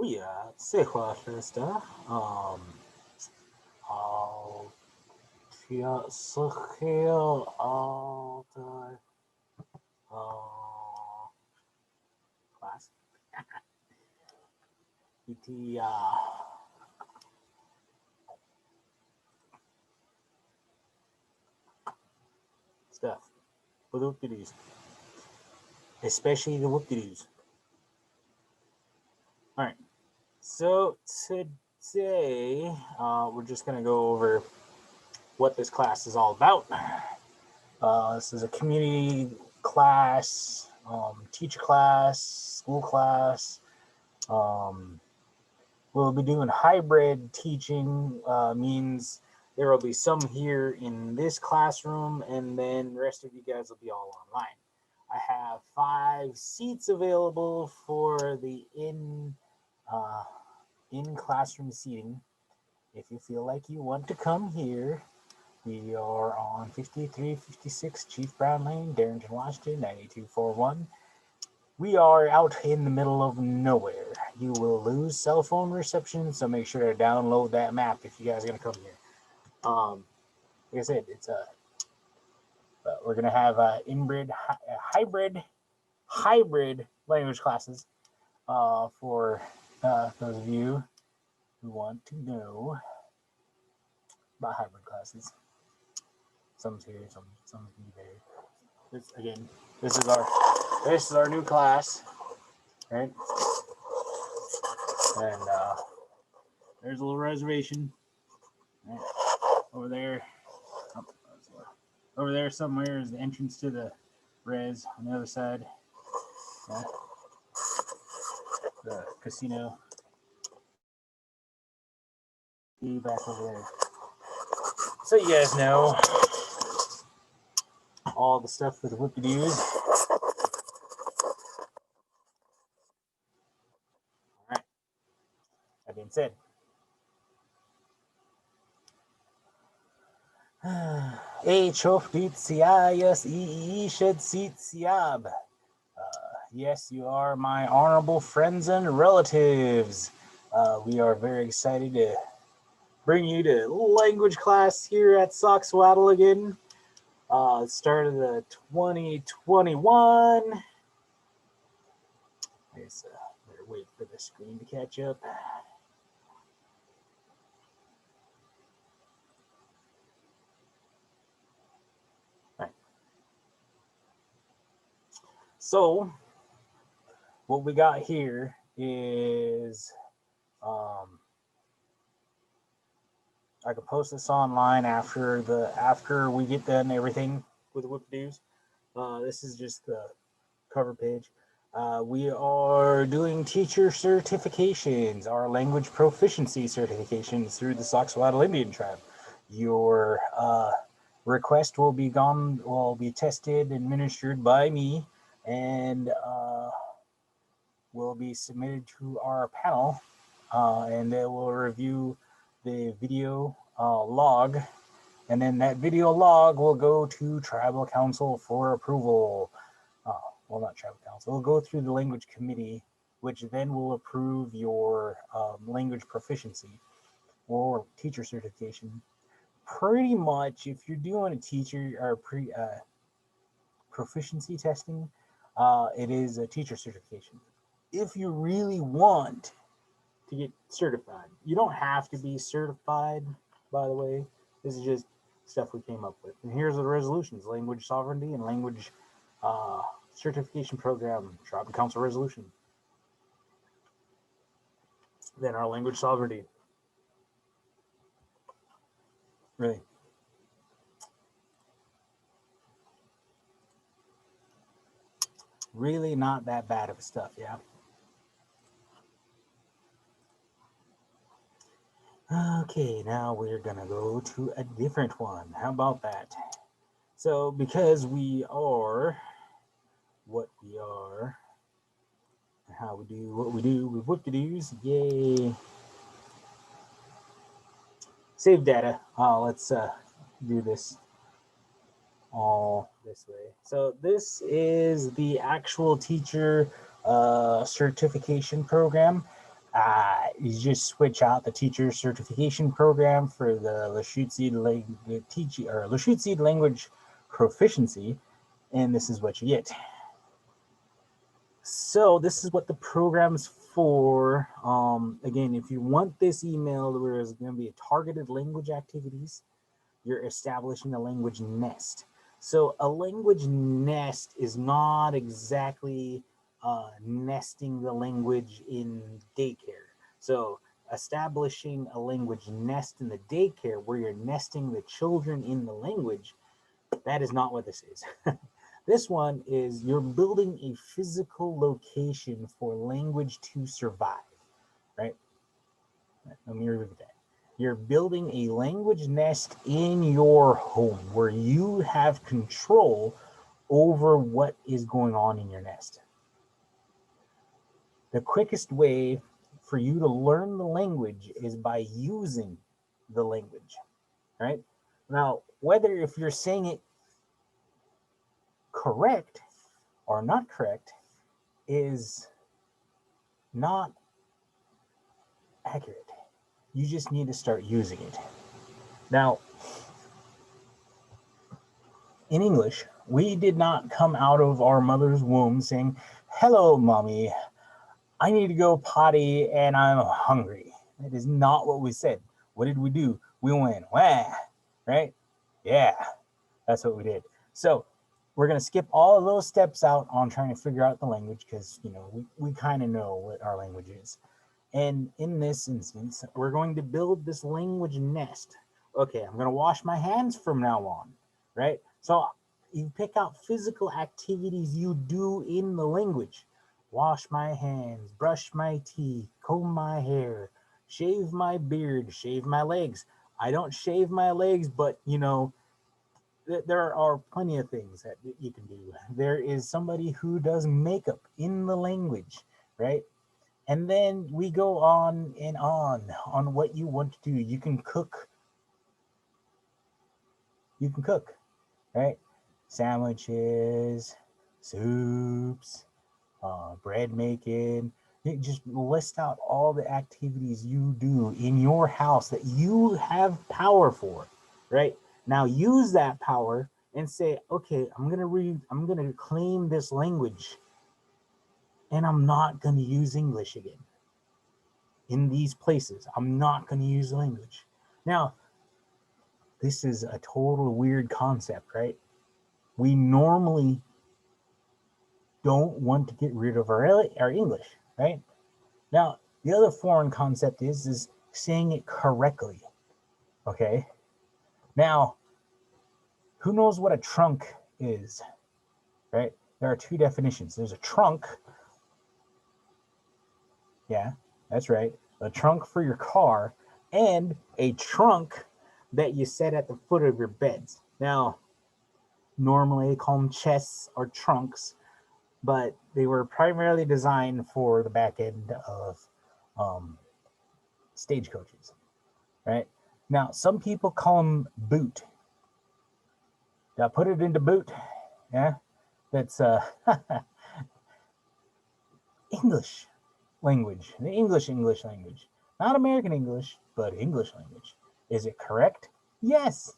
这话是的，好，是heel all the class. Iti stuff. Whoop-de-doos. Especially the whoop-de-doos. Alright. So today we're just going to go over what this class is all about. This is a community class, teacher class, school class. We'll be doing hybrid teaching, means there will be some here in this classroom, and then the rest of you guys will be all online. I have 5 seats available for the in classroom seating. If you feel like you want to come here, we are on 5356 Chief Brown Lane, Darrington, Washington, 98241. We are out in the middle of nowhere. You will lose cell phone reception, so make sure to download that map if you guys are going to come here. Like I said, it's we're going to have hybrid language classes for those of you who want to know about hybrid classes. Some's here, some's there. This is our new class, right? And there's a little reservation right over there. Over there somewhere is the entrance to the res. On the other side, yeah, the casino. Be back over there. So you guys know all the stuff with whoop-de-doos. All right. That being said, yes, you are my honorable friends and relatives. We are very excited to bring you to language class here at Soxwaddle again. Start of the 2021. I guess better wait for the screen to catch up. Right. So, what we got here is I could post this online after we get done everything with whoop-de-doos. This is just the cover page. We are doing teacher certifications, our language proficiency certifications through the Soxwaddle Indian Tribe. Your request will be tested and administered by me, and will be submitted to our panel, and they will review the video log, and then that video log will go to Tribal Council for approval. Well, not Tribal Council. It'll go through the Language Committee, which then will approve your language proficiency or teacher certification. Pretty much, if you're doing a teacher or proficiency testing, it is a teacher certification. If you really want to get certified, you don't have to be certified, by the way. This is just stuff we came up with. And here's the resolutions: language sovereignty and language certification program, Tribal Council resolution. Then our language sovereignty. Really. Really not that bad of stuff, yeah. Okay, now we're gonna go to a different one. How about that? So, because we are what we are, how we do what we do with whoop-de-doos, yay. Save data. Let's do this all this way. So this is the actual teacher certification program. You just switch out the teacher certification program for the Lushootseed Lushootseed language proficiency, and this is what you get. So this is what the program's for. Again, if you want this email, there's going to be a targeted language activities. You're establishing a language nest. So a language nest is not exactly nesting the language in daycare. So establishing a language nest in the daycare where you're nesting the children in the language, that is not what this is. This one is you're building a physical location for language to survive, right? Let me repeat that. You're building a language nest in your home where you have control over what is going on in your nest. The quickest way for you to learn the language is by using the language, right? Now, whether if you're saying it correct or not correct is not accurate. You just need to start using it. Now, in English, we did not come out of our mother's womb saying, "Hello, mommy, I need to go potty and I'm hungry." That is not what we said. What did we do? We went, wah, right? Yeah, that's what we did. So we're going to skip all of those steps out on trying to figure out the language because, we kind of know what our language is. And in this instance, we're going to build this language nest. Okay, I'm going to wash my hands from now on, right? So you pick out physical activities you do in the language. Wash my hands, brush my teeth, comb my hair, shave my beard, shave my legs. I don't shave my legs, but there are plenty of things that you can do. There is somebody who does makeup in the language, right? And then we go on and on what you want to do. You can cook, right? Sandwiches, soups, bread making. You just list out all the activities you do in your house that you have power for, right? Now use that power and say, okay, I'm gonna claim this language, and I'm not gonna use English again. In these places, I'm not going to use language. Now, this is a total weird concept, right? We normally don't want to get rid of our English, right? Now, the other foreign concept is saying it correctly, okay? Now, who knows what a trunk is, right? There are two definitions. There's a trunk, yeah, that's right, a trunk for your car, and a trunk that you set at the foot of your beds. Now, normally they call them chests or trunks, but they were primarily designed for the back end of stagecoaches, right? Now, some people call them boot. Did I put it into boot? Yeah, that's English language, the English language, not American English, but English language. Is it correct? Yes,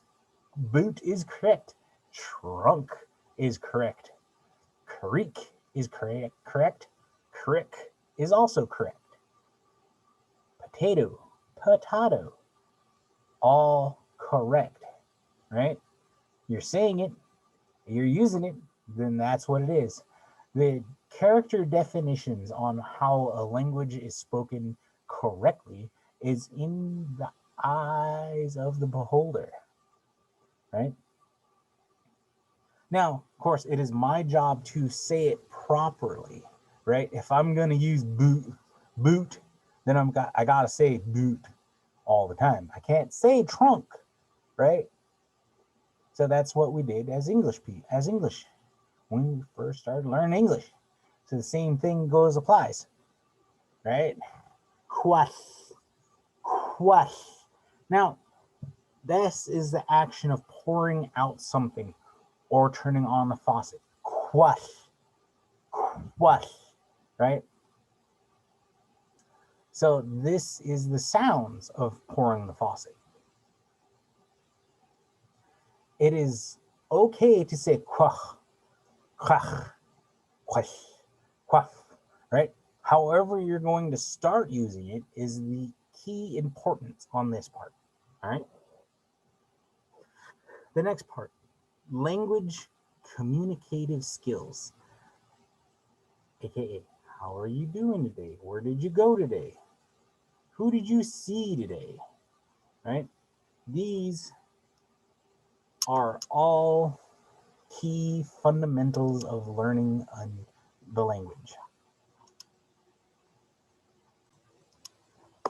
boot is correct. Trunk is correct. Creek is correct. Crick is also correct. Potato, all correct, right? You're saying it, you're using it, then that's what it is. The character definitions on how a language is spoken correctly is in the eyes of the beholder, right? Now, of course, it is my job to say it properly, right? If I'm going to use boot, then I got to say boot all the time. I can't say trunk, right? So that's what we did as English when we first started learning English. So the same thing applies, right? Quash. Now, this is the action of pouring out something or turning on the faucet. Quash, right? So this is the sounds of pouring the faucet. It is okay to say quach, quach, quach, quach, right? However you're going to start using it is the key importance on this part, all right? The next part, language communicative skills, aka how are you doing today? Where did you go today? Who did you see today? Right? These are all key fundamentals of learning the language.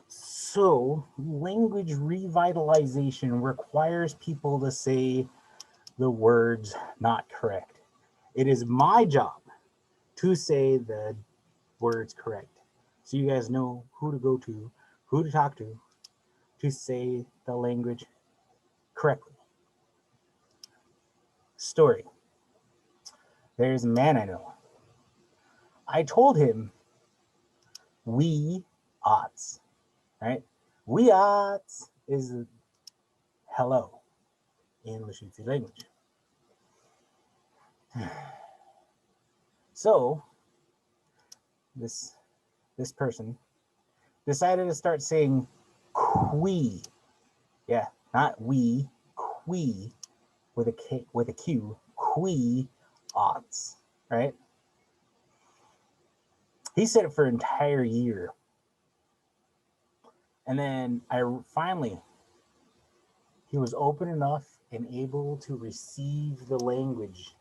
So, language revitalization requires people to say the words not correct. It is my job to say the words correct. So you guys know who to go to, who to talk to say the language correctly. Story. There's a man I know. I told him we oughts, right? We oughts is hello in Lushootseed language. So this person decided to start saying qui. Yeah, not we, qui with a K with a Q, qui oughts, right? He said it for an entire year. And then he was open enough and able to receive the language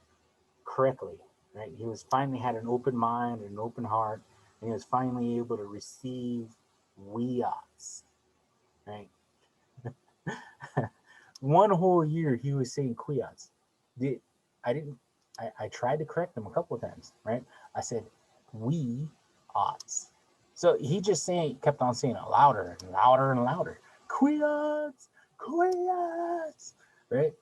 correctly, right? He was finally had an open mind and an open heart, and he was finally able to receive weots, right? One whole year he was saying quiots. I tried to correct him a couple of times, right? I said we oughts. So he just kept on saying it louder and louder and louder. Quiots, quiots, right?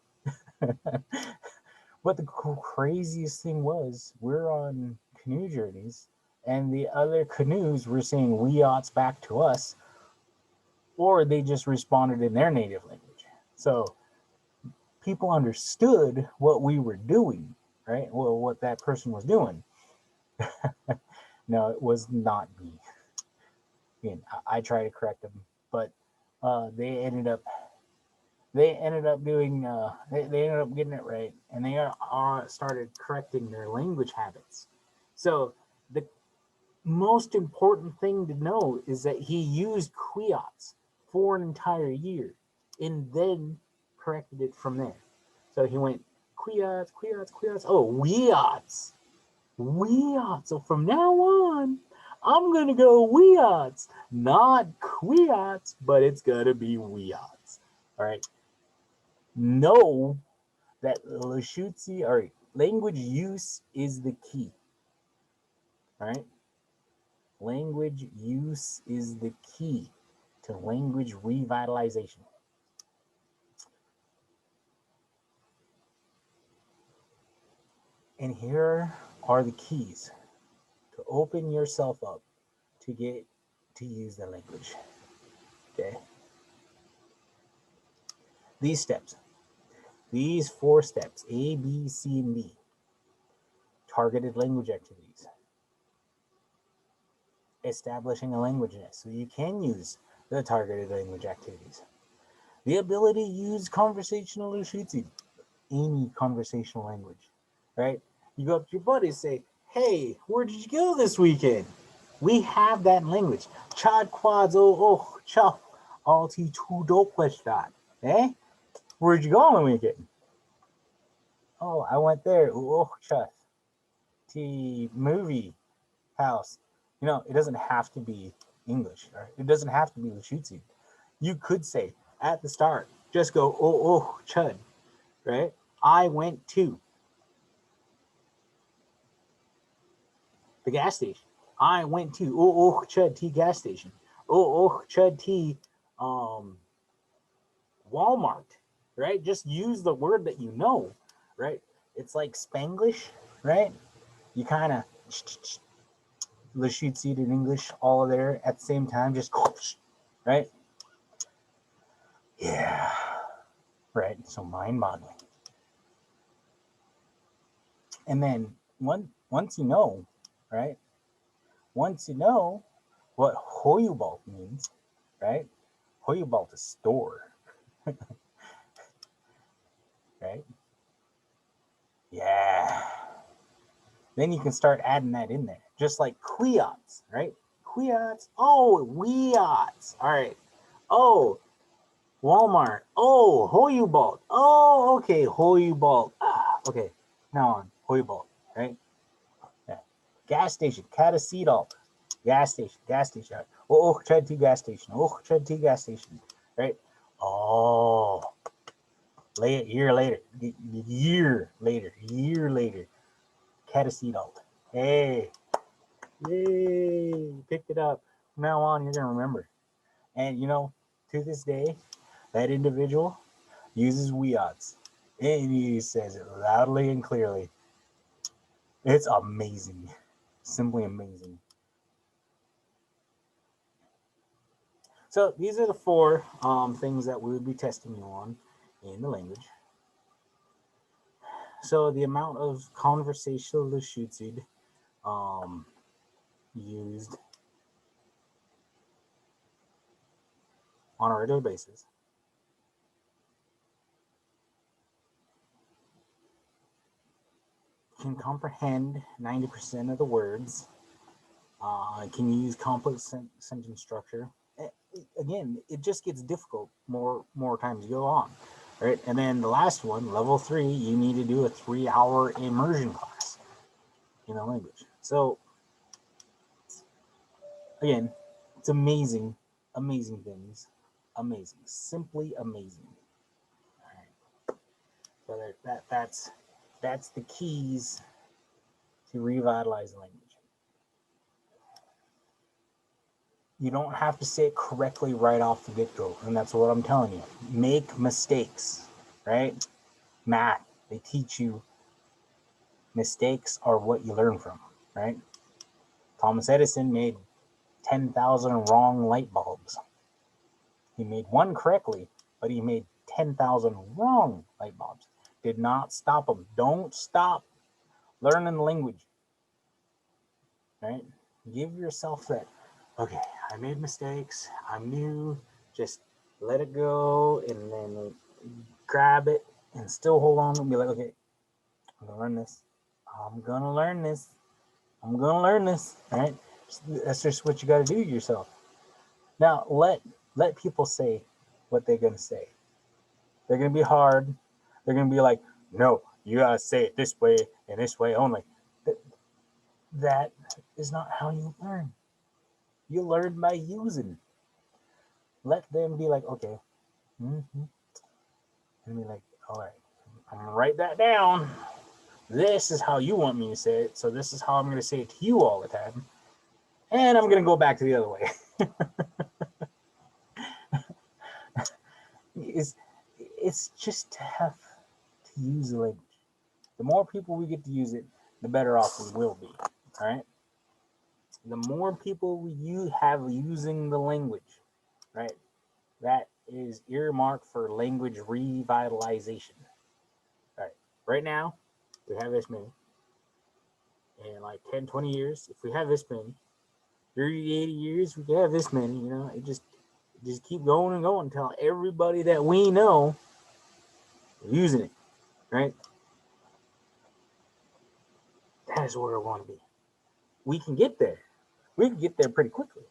But the craziest thing was we're on canoe journeys and the other canoes were saying we oughts back to us, or they just responded in their native language. So people understood what we were doing, right? Well, what that person was doing. No, it was not me. Again, I tried to correct them, but they ended up doing they ended up getting it right, and they started correcting their language habits. So the most important thing to know is that he used quiots for an entire year and then corrected it from there. So he went quiots, quiots, quiots. Oh, weots, weots. So from now on, I'm gonna go weots, not quiots, but it's gonna be weots. All right. Know that Lushootseed or language use is the key. All right. Language use is the key to language revitalization. And here are the keys to open yourself up to get to use the language. Okay. These steps, these 4 steps, A, B, C, and D, targeted language activities, establishing a language nest so you can use the targeted language activities, the ability to use conversational Lushootseed, any conversational language, right? You go up to your buddy and say, hey, where did you go this weekend? We have that language. Chad quads chop alti tu do question. Eh? Where'd you go on the weekend? Oh, I went there. Oh, chef. T movie house. You know, it doesn't have to be English. Right? It doesn't have to be Lushootseed. You could say at the start, just go, chud, right? I went to the gas station. I went to chud tea gas station. Chud tea Walmart, right? Just use the word that you know, right? It's like Spanglish, right? You kind of Lushootseed in English, all of there at the same time, just right? Yeah, right. So mind-boggling. And then once you know, right? Once you know what Hoyubalt means, right? Hoyubalt is store, right? Yeah. Then you can start adding that in there, just like Quiots, right? Quiots. Oh, Weots. All right. Oh, Walmart. Oh, Hoyubalt. Oh, okay, Hoyubalt. Ah, okay. Now on Hoyubalt, right? Yeah. Gas station, Catacetal. Gas station, gas station. Oh, Tread T gas station. Oh, Tread T gas station, right? Oh, year later, year later, Catacetal. Hey, yay, picked it up. From now on, you're gonna remember. And to this day, that individual uses Weots, and he says it loudly and clearly. It's amazing, simply amazing. So these are the four things that we would be testing you on in the language. So the amount of conversational Lushootseed used on a regular basis. Can comprehend 90% of the words. Can use complex sentence structure. Again, it just gets difficult more times you go on, right? And then the last one, level 3, you need to do a 3-hour immersion class in the language. So again, it's amazing things, amazing, simply amazing. All right, so that's the keys to revitalize the language. You don't have to say it correctly right off the get-go, and that's what I'm telling you. Make mistakes, right? Math, they teach you mistakes are what you learn from, right? Thomas Edison made 10,000 wrong light bulbs. He made one correctly, but he made 10,000 wrong light bulbs. Did not stop him. Don't stop learning the language, right? Give yourself that, okay, I made mistakes. I'm new. Just let it go and then grab it and still hold on and be like, okay, I'm going to learn this. I'm going to learn this. I'm going to learn this, right? That's just what you got to do yourself. Now, let people say what they're going to say. They're going to be hard. They're going to be like, no, you got to say it this way and this way only. That is not how you learn. You learn by using. Let them be like, okay. Mm-hmm. And be like, all right, I'm going to write that down. This is how you want me to say it. So this is how I'm going to say it to you all the time. And I'm going to go back to the other way. It's just to have to use the language. The more people we get to use it, the better off we will be. All right. The more people you have using the language, right? That is earmarked for language revitalization. All right. Right now, we have this many. In like 10, 20 years, if we have this many, 30, 80 years, we can have this many. It just keep going and going until everybody that we know is using it, right? That is where I want to be. We can get there. We can get there pretty quickly.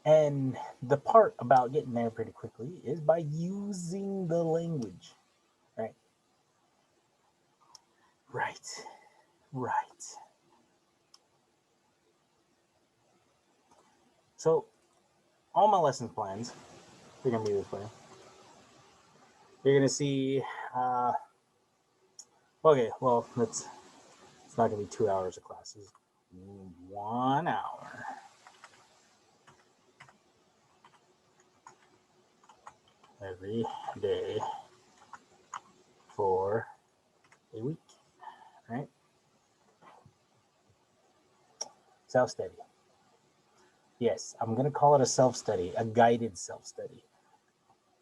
And the part about getting there pretty quickly is by using the language, right? Right. So all my lesson plans, they're going to be this way. You're going to see, okay, well, it's not going to be 2 hours of classes. 1 hour. Every day for a week, right? Self-study. Yes, I'm going to call it a self-study, a guided self-study.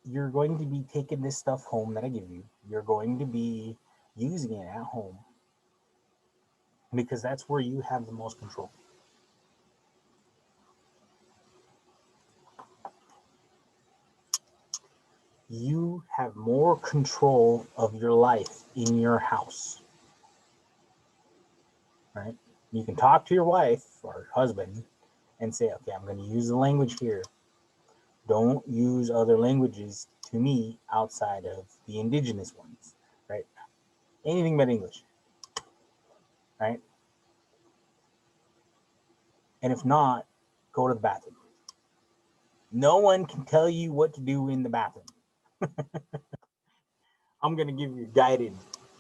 You're going to be taking this stuff home that I give you. You're going to be using it at home because that's where you have the most control. You have more control of your life in your house, right? You can talk to your wife or husband and say, okay, I'm going to use the language here. Don't use other languages to me outside of the indigenous ones, right? Anything but English, right? And if not, go to the bathroom. No one can tell you what to do in the bathroom. I'm going to give you guided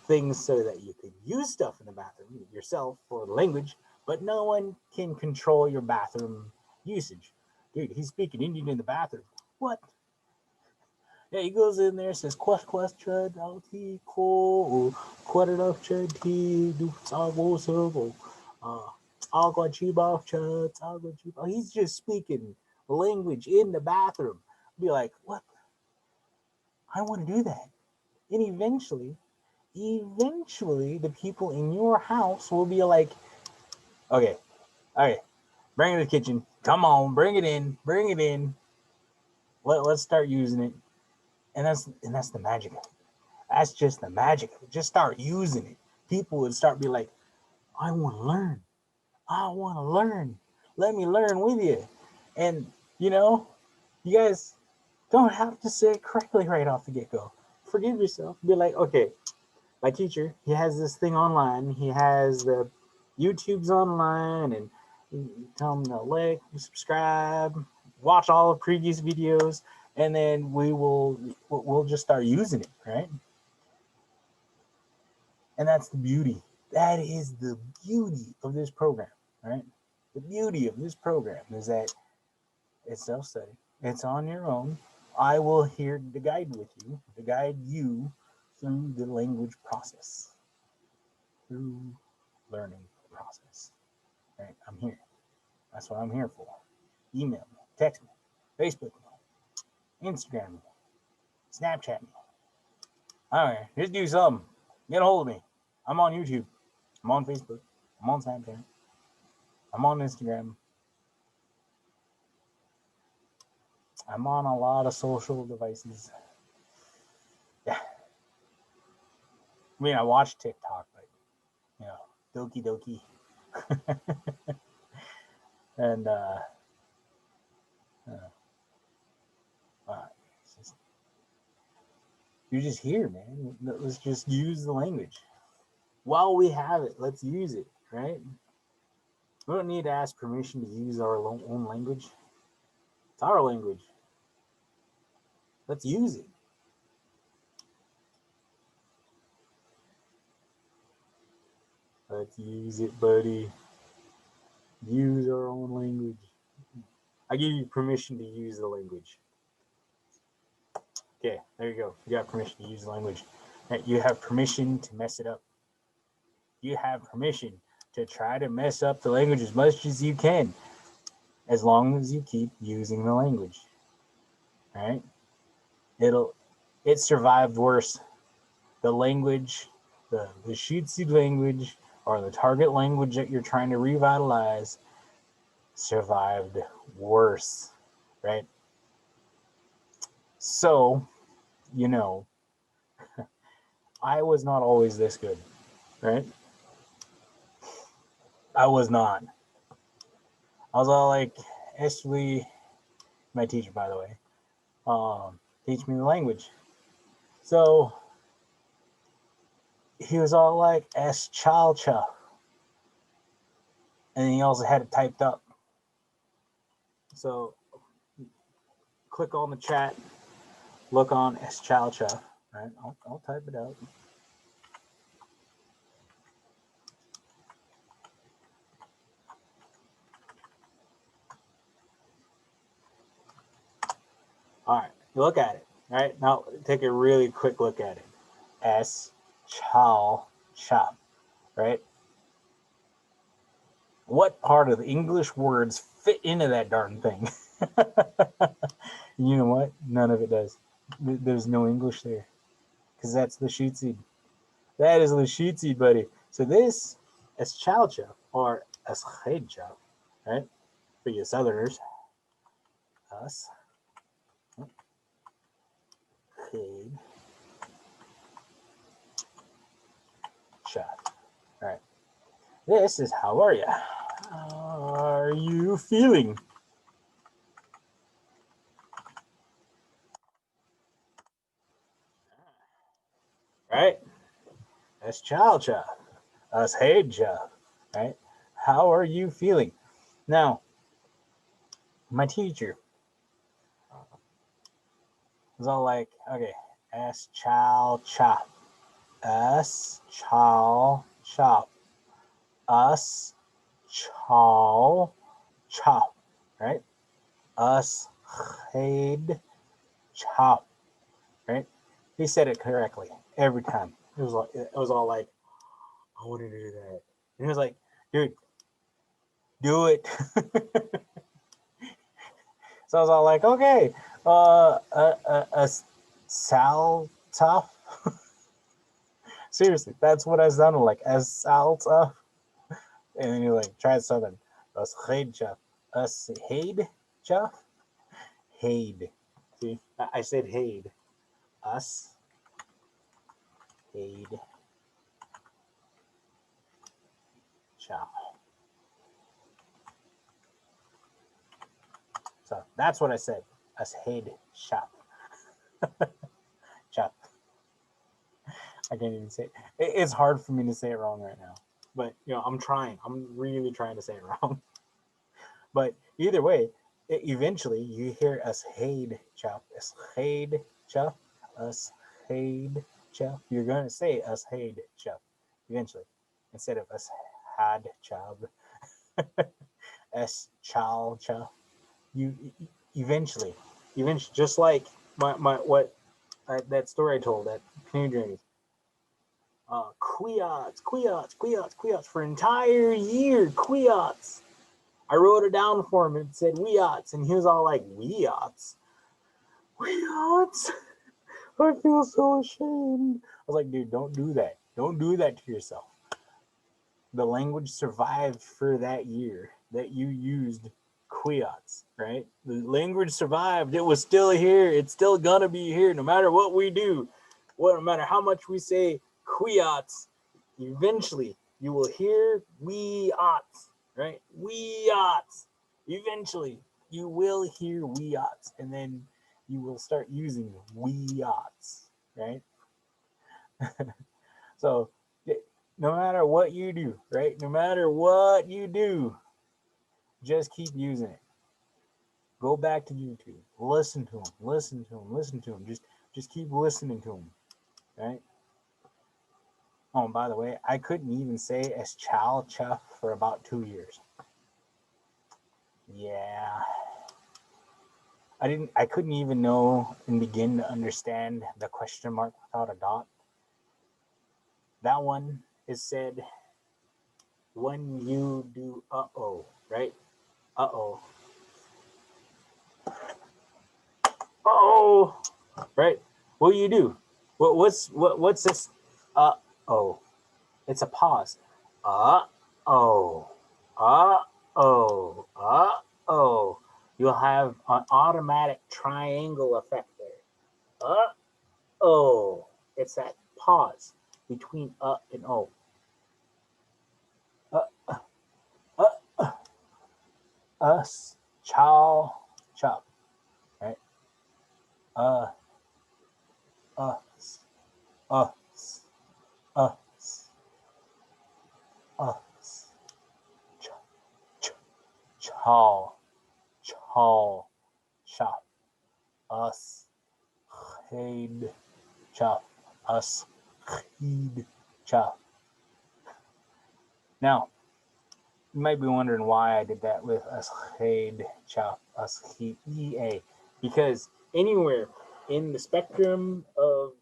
things so that you can use stuff in the bathroom yourself for the language, but no one can control your bathroom usage. Dude, he's speaking Indian in the bathroom. What? Yeah, he goes in there, says, question, alti, ko, quarter chanti, do sago, servo, agua chiba, chat, agua chiba. He's just speaking language in the bathroom. Be like, what? I want to do that. And eventually, the people in your house will be like, okay, all right, bring it to the kitchen. Come on, bring it in. Let's start using it. And that's the magic of it. That's just the magic of it. Just start using it. People would start be like, I want to learn. I want to learn. Let me learn with you. And you guys don't have to say it correctly right off the get-go. Forgive yourself. Be like, okay, my teacher, he has this thing online. He has the YouTube's online, and you tell him to like, subscribe, watch all the previous videos, and then we'll just start using it, right? And that's the beauty. That is the beauty of this program, right? The beauty of this program is that it's self-study. It's on your own. I will here to guide with you, to guide you through the language process, through learning process. Right? I'm here. That's what I'm here for. Email me, text me, Facebook me, Instagram me, Snapchat me. All right, just do something. Get a hold of me. I'm on YouTube. I'm on Facebook. I'm on Snapchat. I'm on Instagram. I'm on a lot of social devices. Yeah. I mean, I watch TikTok, but Doki Doki. And just, you're just here, man. Let's just use the language while we have it. Let's use it, right? We don't need to ask permission to use our own language. It's our language. Let's use it. Let's use it, buddy. Use our own language. I give you permission to use the language. Okay, there you go. You got permission to use the language. You have permission to mess it up. You have permission to try to mess up the language as much as you can, as long as you keep using the language. Right? It survived worse. The language, the Lushootseed language, or the target language that you're trying to revitalize, survived worse. Right? So, I was not always this good, right? I was not. I was all like, Ashley, my teacher, by the way, teach me the language. So he was all like, S chalcha. And he also had it typed up. So click on the chat, look on S chalcha, right? I'll type it out. All right, look at it. Right now, take a really quick look at it. S chalcha, right? What part of the English words fit into that darn thing? You know what? None of it does. There's no English there because that's the Lushootseed. That is the Lushootseed, buddy. So this is chalcha or escheidcha, right? For you Southerners, us, ched, cha. All right. This is how are you? How are you feeling? Right? That's chalcha. Escheidcha, right? How are you feeling? Now, my teacher was all like, okay, S chow chop, S chow chop, us chow chop, right? Us head chop, right? He said it correctly every time. It was all like, I want to do that. And he was like, dude, do it. So I was all like, okay, sal tough. Seriously, that's what I sounded like, as salsa. And then you like try something. Us hate chuff. Us hate chuff. Hade. See, I said hade. Us hade chuff. So that's what I said. Us hade chuff. Chuff. I can't even say it. It's hard for me to say it wrong right now. But I'm trying. I'm really trying to say it wrong. But either way, eventually you hear us hade chop, us hade chop, us hade chop. You're going to say us hade chop eventually instead of us had chop, s chow chop. You eventually, just like my what that story I told at Canoe Journeys. Quiots for an entire year. Quiots. I wrote it down for him and said weots, and he was all like, weots? Weots? I feel so ashamed. I was like, dude, don't do that. Don't do that to yourself. The language survived for that year that you used quiots, right? The language survived. It was still here. It's still gonna be here no matter what we do. No matter how much we say quiots, eventually you will hear weots, right? Weots. Eventually you will hear weots, and then you will start using weots, right? So no matter what you do, right? No matter what you do, just keep using it. Go back to YouTube. Listen to them. Listen to them. Listen to them. Just keep listening to them, right? Oh, and by the way, I couldn't even say as chow chuff for about 2 years. Yeah. I couldn't even know and begin to understand the question mark without a dot. That one is said when you do uh-oh, right? Uh-oh. Uh-oh. Right? What do you do? What's this? Uh-oh. It's a pause. Uh-oh. Uh-oh. Uh-oh. You'll have an automatic triangle effect there. Uh-oh. It's that pause between and oh. Uh, uh, uh, us, chow, chop, right? Uh, us, us, us, us, ch, ch, chow, chow, chop, us, head, chop, us, heed, chop. Now, you might be wondering why I did that with us, head, chop, us, ea, because anywhere in the spectrum of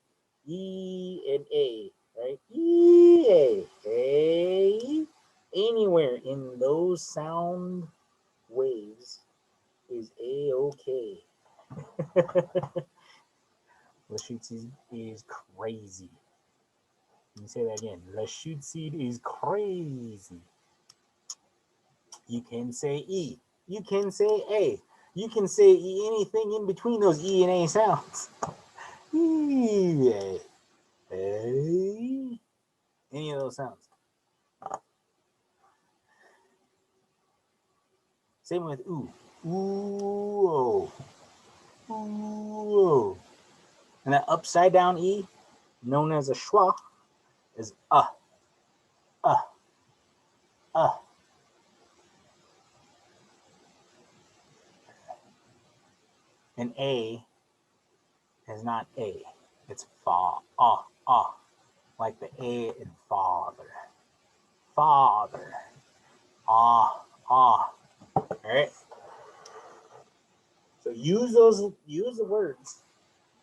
E and A, right? E, A, anywhere in those sound waves is a-okay. Lushootseed is crazy. Let me say that again. Lushootseed is crazy. You can say E. You can say A. You can say E, anything in between those E and A sounds. E, A. Any of those sounds. Same with ooh. Ooh, oh. Ooh, oh. And that upside down E, known as a schwa, is uh. And A is not A. It's fa, like the A in father. Father. All right. So use the words.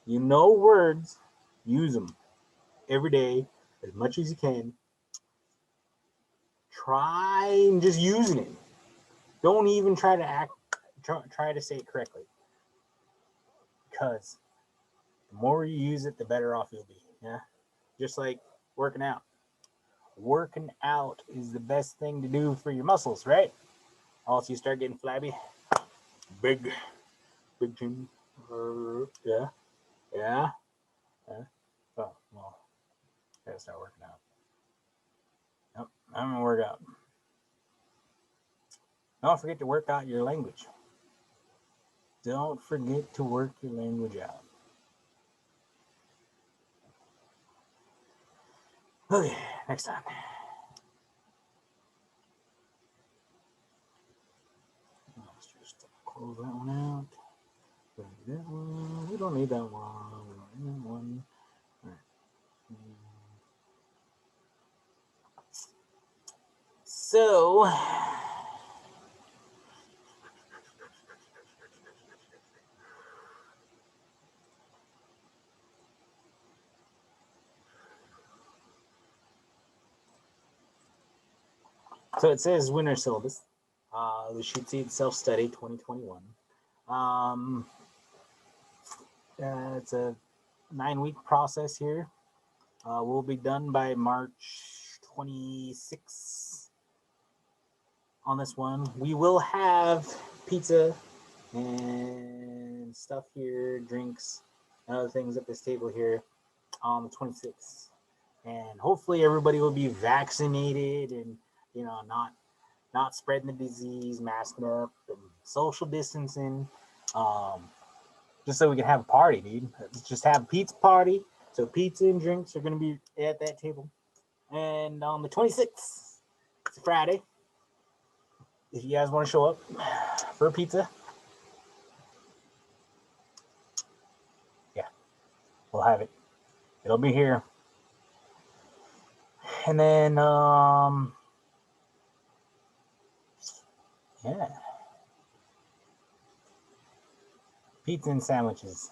You know words, use them every day as much as you can. Try and just using it. Don't even try to say it correctly. Because the more you use it, the better off you'll be. Yeah. Just like working out. Working out is the best thing to do for your muscles, right? Also, you start getting flabby. Big chin. Yeah. Oh, well, gotta start working out. Yep, I'm gonna work out. Don't forget to work out your language. Don't forget to work your language out. Okay, next time. Let's just close that one out. That one. We don't need that one. We don't need that one. All right. So, it says winter syllabus. Lushootseed self-study 2021. It's a 9-week process here. We'll be done by March 26th on this one. We will have pizza and stuff here, drinks, and other things at this table here on the 26th. And hopefully everybody will be vaccinated and, not spreading the disease, masking up, and social distancing. Just so we can have a party, dude. Let's just have a pizza party. So pizza and drinks are going to be at that table. And on the 26th, it's a Friday. If you guys want to show up for pizza, yeah, we'll have it. It'll be here. And then, yeah, pizza and sandwiches.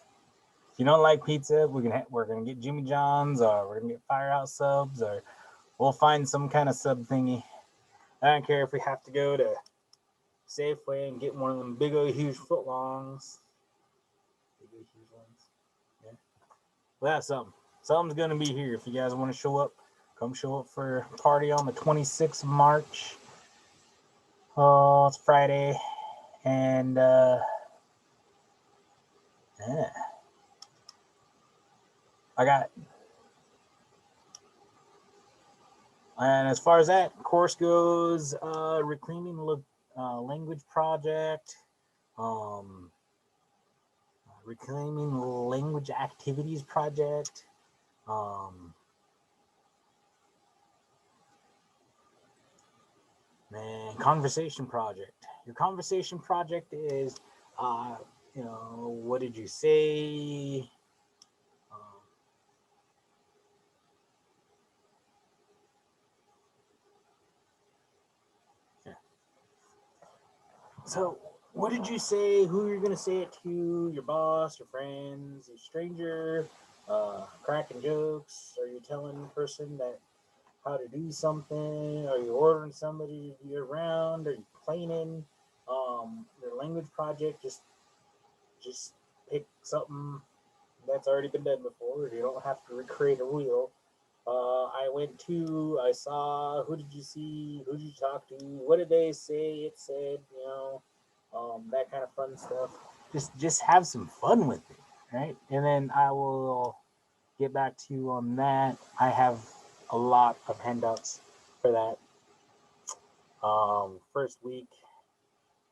If you don't like pizza, we're gonna get Jimmy John's, or we're gonna get Firehouse subs, or we'll find some kind of sub thingy. I don't care if we have to go to Safeway and get one of them big old huge footlongs. Big old huge ones. Yeah. Well, that's something. Something's gonna be here. If you guys want to show up, come show up for a party on the 26th of March. Oh, it's Friday. And yeah. I got it. And as far as that course goes, Reclaiming Language Project, Reclaiming Language Activities Project, Conversation Project. Your conversation project is, what did you say? So, what did you say? Who you're gonna say it to? Your boss, your friends, a stranger? Cracking jokes? Are you telling the person that how to do something? Are you ordering somebody to be around? Are you planning your language project? Just pick something that's already been done before. You don't have to recreate a wheel. I saw, who did you see? Who did you talk to? What did they say? It said, that kind of fun stuff. Just have some fun with it, right? And then I will get back to you on that. I have a lot of handouts for that. First week,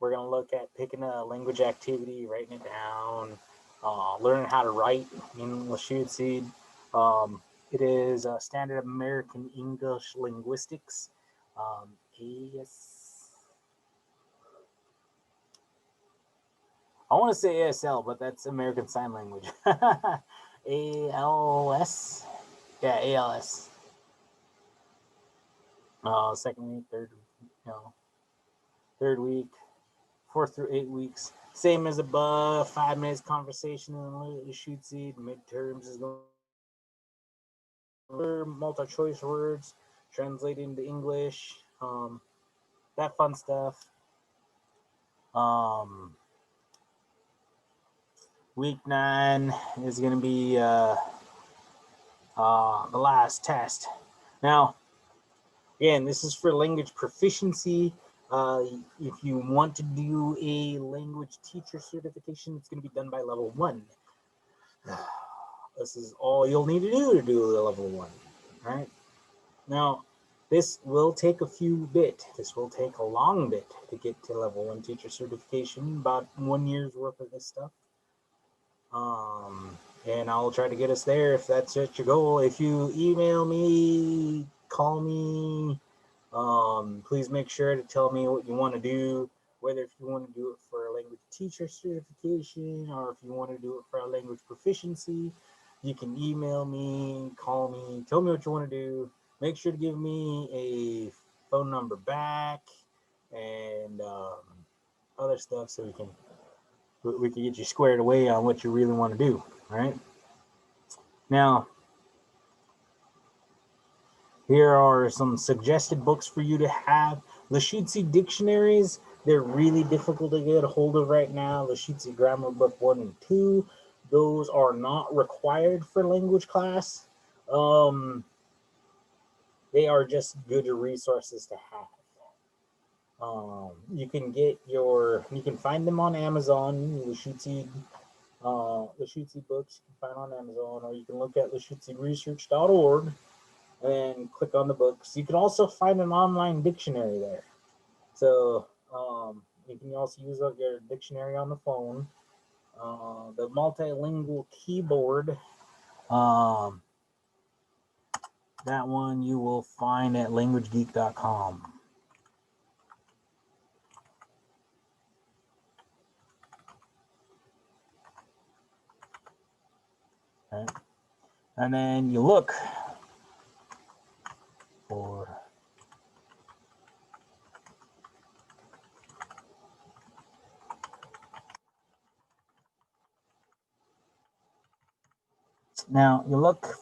we're gonna look at picking a language activity, writing it down, learning how to write in Lushootseed. It is Standard American English Linguistics. AS, I want to say ASL, but that's American Sign Language. ALS, yeah, ALS. Second week, third week, 4 through 8 weeks. Same as above. 5 minutes conversation in the shoot seed. Midterms is going multi-choice words, translate into English. That fun stuff. Week 9 is going to be the last test. Now, again, this is for language proficiency. If you want to do a language teacher certification, it's going to be done by level 1. This is all you'll need to do a level 1. Right? Now, this will take a few bit. This will take a long bit to get to level 1 teacher certification, about 1 year's worth of this stuff. And I'll try to get us there if that's your goal. If you email me, call me, please make sure to tell me what you want to do, whether if you want to do it for a language teacher certification or if you want to do it for a language proficiency. You can email me, call me, tell me what you want to do. Make sure to give me a phone number back and other stuff so we can get you squared away on what you really want to do, right? Now, here are some suggested books for you to have. Lushootseed dictionaries, they're really difficult to get a hold of right now. Lushootseed Grammar Book 1 and 2, those are not required for language class. They are just good resources to have. You can find them on Amazon. Lushootseed books you can find on Amazon, or you can look at LushootseedResearch.org and click on the books. You can also find an online dictionary there. So you can also use your dictionary on the phone. The multilingual keyboard, that one you will find at languagegeek.com. Okay. And then you look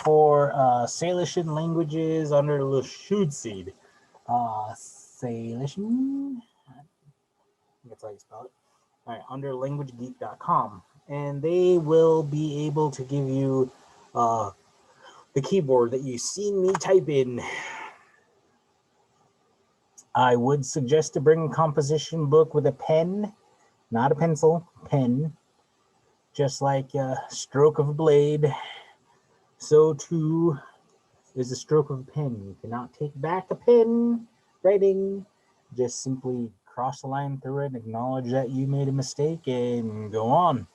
for Salishan languages under Lushootseed. Salishan, that's how you spell it. All right, under languagegeek.com. And they will be able to give you the keyboard that you see me type in. I would suggest to bring a composition book with a pen, not a pencil, pen. Just like a stroke of a blade, so too is a stroke of a pen. You cannot take back a pen writing. Just simply cross the line through it, acknowledge that you made a mistake, and go on.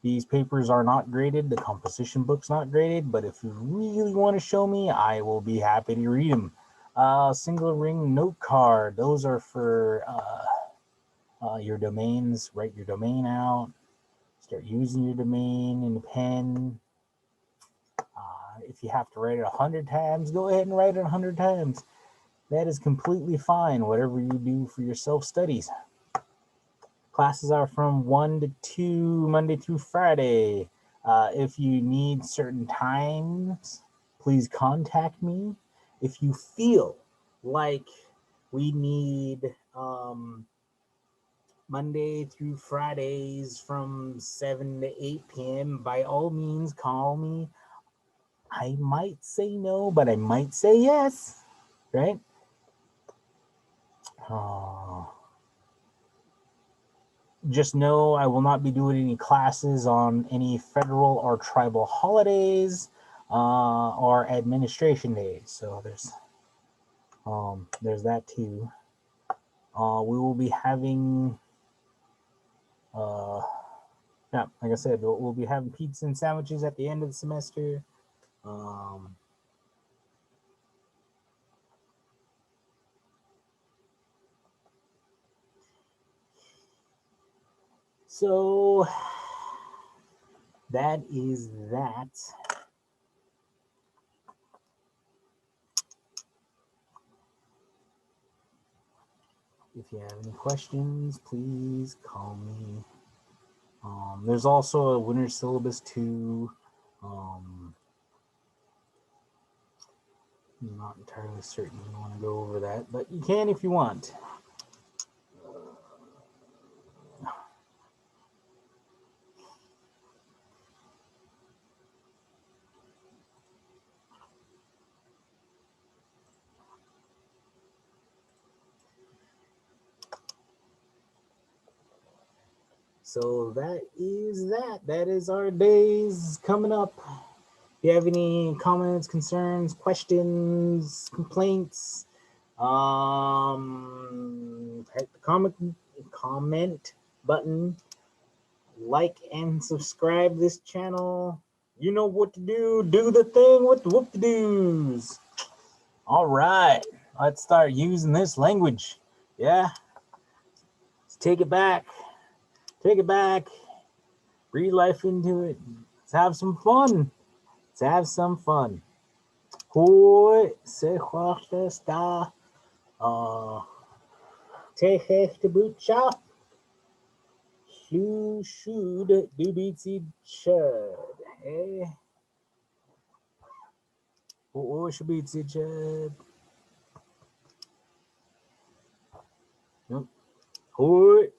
These papers are not graded. The composition book's not graded, but if you really want to show me, I will be happy to read them. Single ring note card. Those are for your domains. Write your domain out. Start using your domain in a pen. If you have to write it 100 times, go ahead and write it 100 times. That is completely fine, whatever you do for your self-studies. Classes are from 1 to 2, Monday through Friday. If you need certain times, please contact me. if you feel like we need Monday through Fridays from 7 to 8 p.m., by all means, call me. I might say no, but I might say yes, right? Just know I will not be doing any classes on any federal or tribal holidays or administration days. So there's that too. We will be having, yeah, like I said, we'll be having pizza and sandwiches at the end of the semester. So that is that. If you have any questions, please call me. There's also a winter syllabus too. I'm not entirely certain you want to go over that, but you can if you want. So that is that. That is our days coming up. If you have any comments, concerns, questions, complaints, hit the comment button, like and subscribe this channel. You know what to do. Do the thing with the whoop-de-doos. All right, let's start using this language. Yeah, let's take it back. Take it back. Breathe life into it. Let's have some fun. Let's have some fun. Hoi, se está. Te bucha. Lushootseed do beatsy chud. Eh? What should beatsy chud? Hoi.